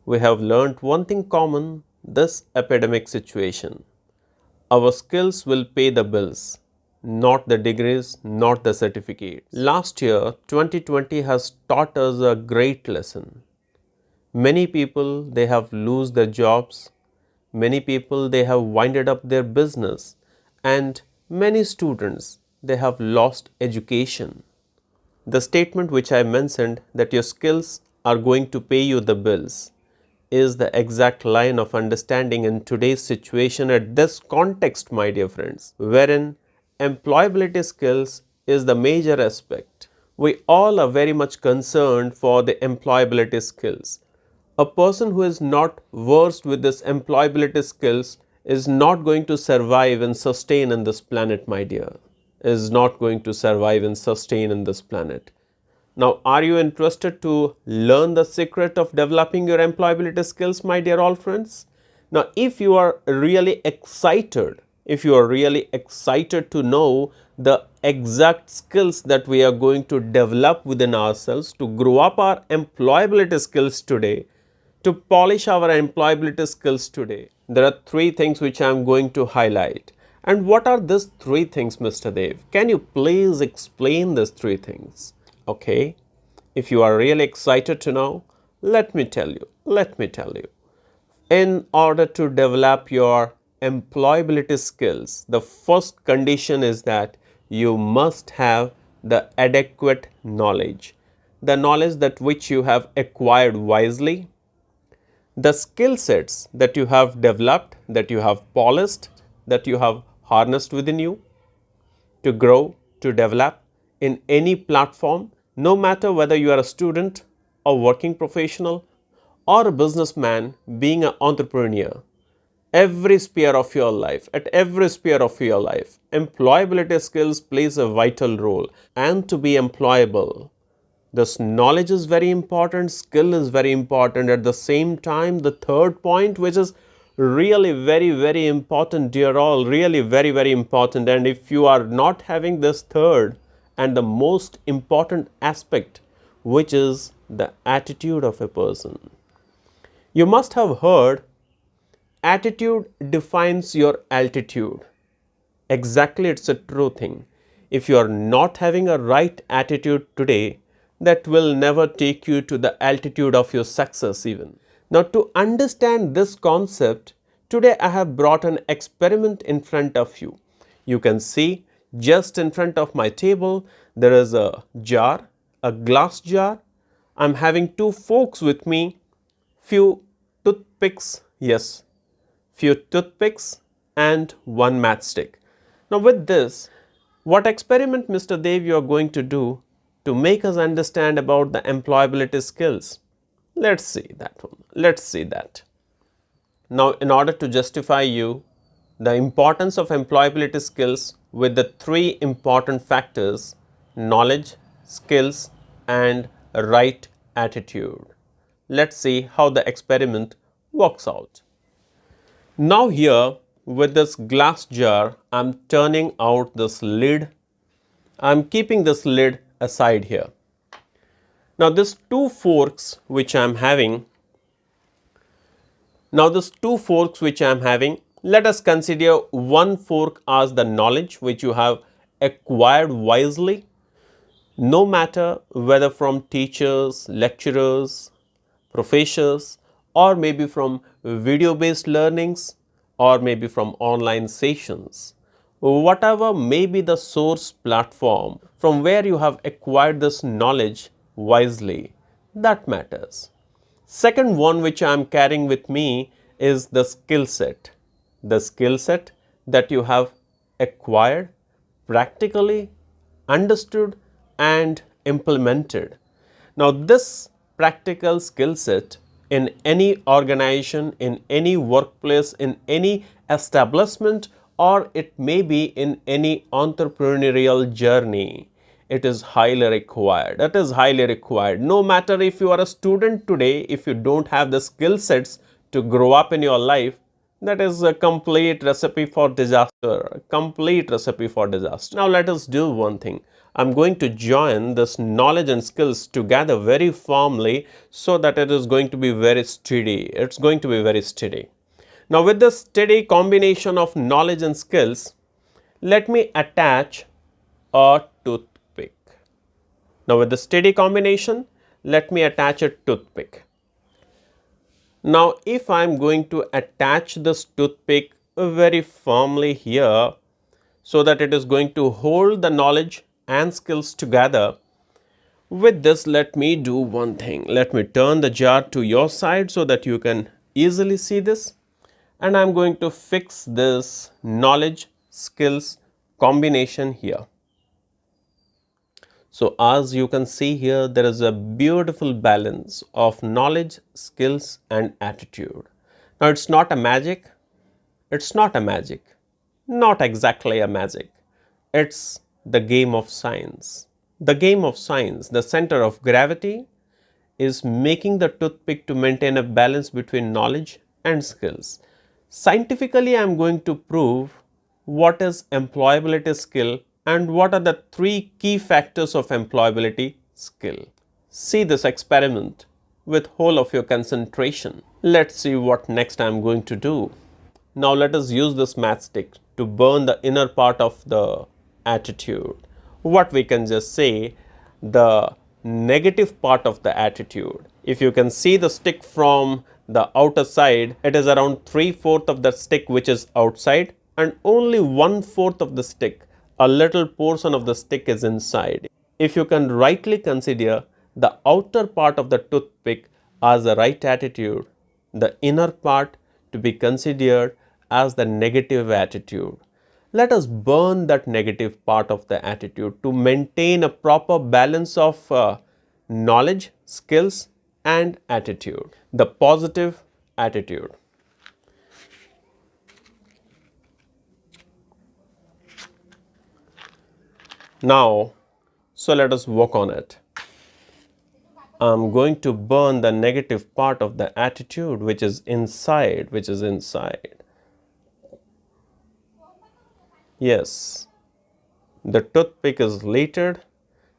We have learnt one thing common this epidemic situation. Our skills will pay the bills, not the degrees, not the certificates. Last year, 2020 has taught us a great lesson. Many people, they have lost their jobs. Many people, they have winded up their business. And many students, they have lost education. The statement which I mentioned that your skills are going to pay you the bills is the exact line of understanding in today's situation at this context, my dear friends, wherein employability skills is the major aspect. We all are very much concerned for the employability skills. A person who is not versed with this employability skills is not going to survive and sustain in this planet, my dear, is not going to survive and sustain in this planet. Now, are you interested to learn the secret of developing your employability skills, my dear all friends? Now, if you are really excited to know the exact skills that we are going to develop within ourselves to grow up our employability skills today, to polish our employability skills today, there are three things which I am going to highlight. And what are these three things, Mr. Dev? Can you please explain these three things? Okay, if you are really excited to know, let me tell you. In order to develop your employability skills, the first condition is that you must have the adequate knowledge. The knowledge that which you have acquired wisely, the skill sets that you have developed, that you have polished, that you have harnessed within you to grow, to develop in any platform, no matter whether you are a student, a working professional, or a businessman, being an entrepreneur. Every sphere of your life, at every sphere of your life, employability skills plays a vital role. And to be employable, this knowledge is very important, skill is very important. At the same time, the third point, which is really very important, dear all, really very important. And if you are not having this third and the most important aspect, which is the attitude of a person. You must have heard, attitude defines your altitude. Exactly, it's a true thing. If you are not having a right attitude today, that will never take you to the altitude of your success even. Now, to understand this concept, today I have brought an experiment in front of you. You can see just in front of my table, there is a jar, a glass jar. I'm having two forks with me, few toothpicks, yes, few toothpicks and one matchstick. Now with this, what experiment, Mr. Dev, you are going to do to make us understand about the employability skills? Let's see that one. Let's see that. Now, in order to justify you the importance of employability skills with the three important factors, knowledge, skills, and right attitude. Let's see how the experiment works out. Now here, with this glass jar, I'm turning out this lid. I'm keeping this lid aside here. Now these two forks which I am having, let us consider one fork as the knowledge which you have acquired wisely, no matter whether from teachers, lecturers, professors, or maybe from video based learnings, or maybe from online sessions. Whatever may be the source platform from where you have acquired this knowledge wisely, that matters. Second one which I am carrying with me is the skill set. The skill set that you have acquired, practically understood and implemented. Now this practical skill set in any organization, in any workplace, in any establishment, or it may be in any entrepreneurial journey, it is highly required. It is highly required. No matter if you are a student today, if you don't have the skill sets to grow up in your life, that is a complete recipe for disaster. A complete recipe for disaster. Now let us do one thing. I'm going to join this knowledge and skills together very firmly so that it is going to be very steady. It's going to be very steady. Now with this steady combination of knowledge and skills, let me attach a toothpick. Now with the steady combination, let me attach a toothpick. Now if I am going to attach this toothpick very firmly here so that it is going to hold the knowledge and skills together, with this let me do one thing. Let me turn the jar to your side so that you can easily see this, and I am going to fix this knowledge skills combination here. So as you can see here, there is a beautiful balance of knowledge, skills and attitude. Now it's not a magic, not exactly a magic. It's the game of science. The game of science, the center of gravity is making the toothpick to maintain a balance between knowledge and skills. Scientifically, I am going to prove what is employability skill and what are the three key factors of employability skill. See this experiment with whole of your concentration. Let's see what next I am going to do. Now let us use this matchstick to burn the inner part of the attitude. What we can just say, the negative part of the attitude. If you can see the stick from the outer side, it is around 3/4 of the stick which is outside and only 1/4 of the stick, a little portion of the stick is inside. If you can rightly consider the outer part of the toothpick as the right attitude, the inner part to be considered as the negative attitude. Let us burn that negative part of the attitude to maintain a proper balance of knowledge, skills and attitude. The positive attitude. Now, so let us work on it. I'm going to burn the negative part of the attitude which is inside, Yes, the toothpick is lighted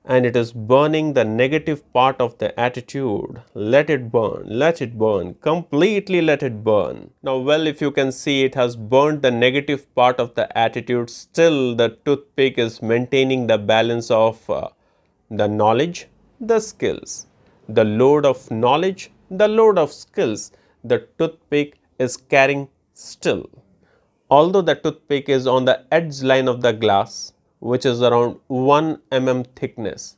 and it is burning the negative part of the attitude. Let it burn, completely let it burn. Now, well, if you can see, it has burned the negative part of the attitude. Still, the toothpick is maintaining the balance of the knowledge, the skills. The load of knowledge, the load of skills, the toothpick is carrying still. Although the toothpick is on the edge line of the glass, which is around 1 mm thickness,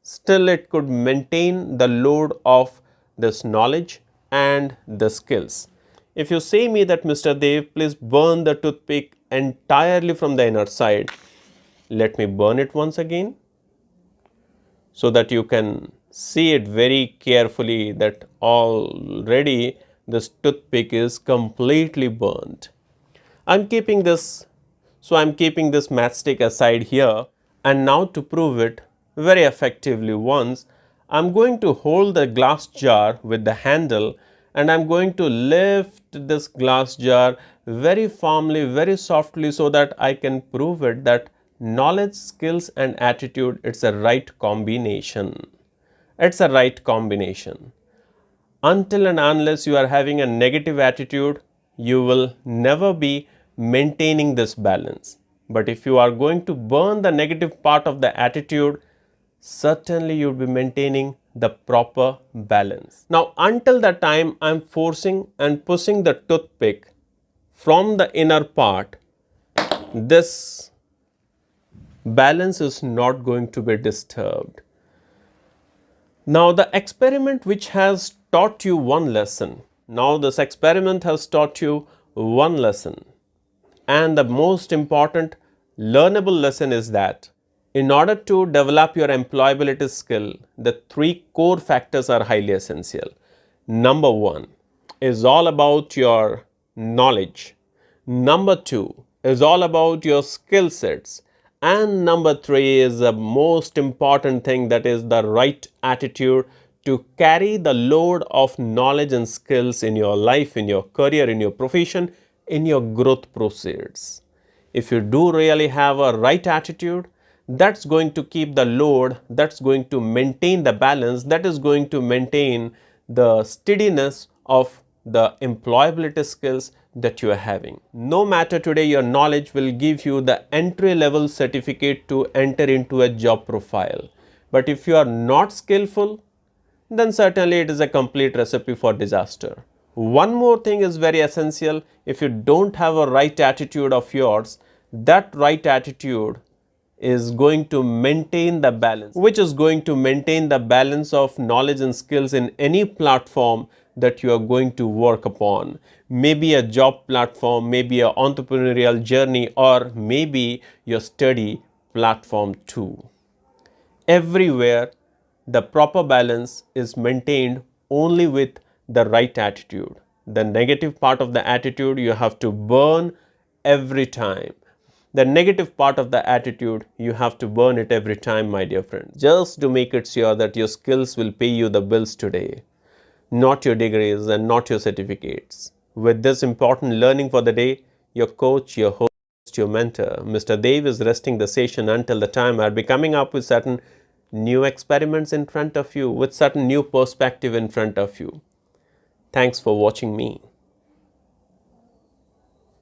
still it could maintain the load of this knowledge and the skills. If you say me that, Mr. Dev, please burn the toothpick entirely from the inner side, let me burn it once again so that you can see it very carefully that already this toothpick is completely burnt. I'm keeping this matchstick aside here, and now to prove it very effectively once, I'm going to hold the glass jar with the handle and I'm going to lift this glass jar very firmly, very softly so that I can prove it that knowledge, skills and attitude, it's a right combination. It's a right combination. Until and unless you are having a negative attitude, you will never be maintaining this balance. But if you are going to burn the negative part of the attitude, certainly you will be maintaining the proper balance. Now, until the time I am forcing and pushing the toothpick from the inner part, this balance is not going to be disturbed. Now, the experiment which has taught you one lesson. Now, this experiment has taught you one lesson. And the most important learnable lesson is that in order to develop your employability skill, the three core factors are highly essential. Number one is all about your knowledge. Number two is all about your skill sets. And number three is the most important thing, that is the right attitude to carry the load of knowledge and skills in your life, in your career, in your profession, in your growth proceeds. If you do really have a right attitude, that's going to keep the load, that's going to maintain the balance, that is going to maintain the steadiness of the employability skills that you are having. No matter today, your knowledge will give you the entry level certificate to enter into a job profile. But if you are not skillful, then certainly it is a complete recipe for disaster. One more thing is very essential. If you don't have a right attitude of yours, that right attitude is going to maintain the balance, which is going to maintain the balance of knowledge and skills in any platform that you are going to work upon. Maybe a job platform, maybe an entrepreneurial journey, or maybe your study platform too. Everywhere, the proper balance is maintained only with the right attitude. The negative part of the attitude you have to burn every time. The negative part of the attitude, you have to burn it every time, my dear friend, just to make it sure that your skills will pay you the bills today, not your degrees and not your certificates. With this important learning for the day, your coach, your host, your mentor, Mr. Dev, is resting the session until the time I'll be coming up with certain new experiments in front of you, with certain new perspective in front of you. Thanks for watching me.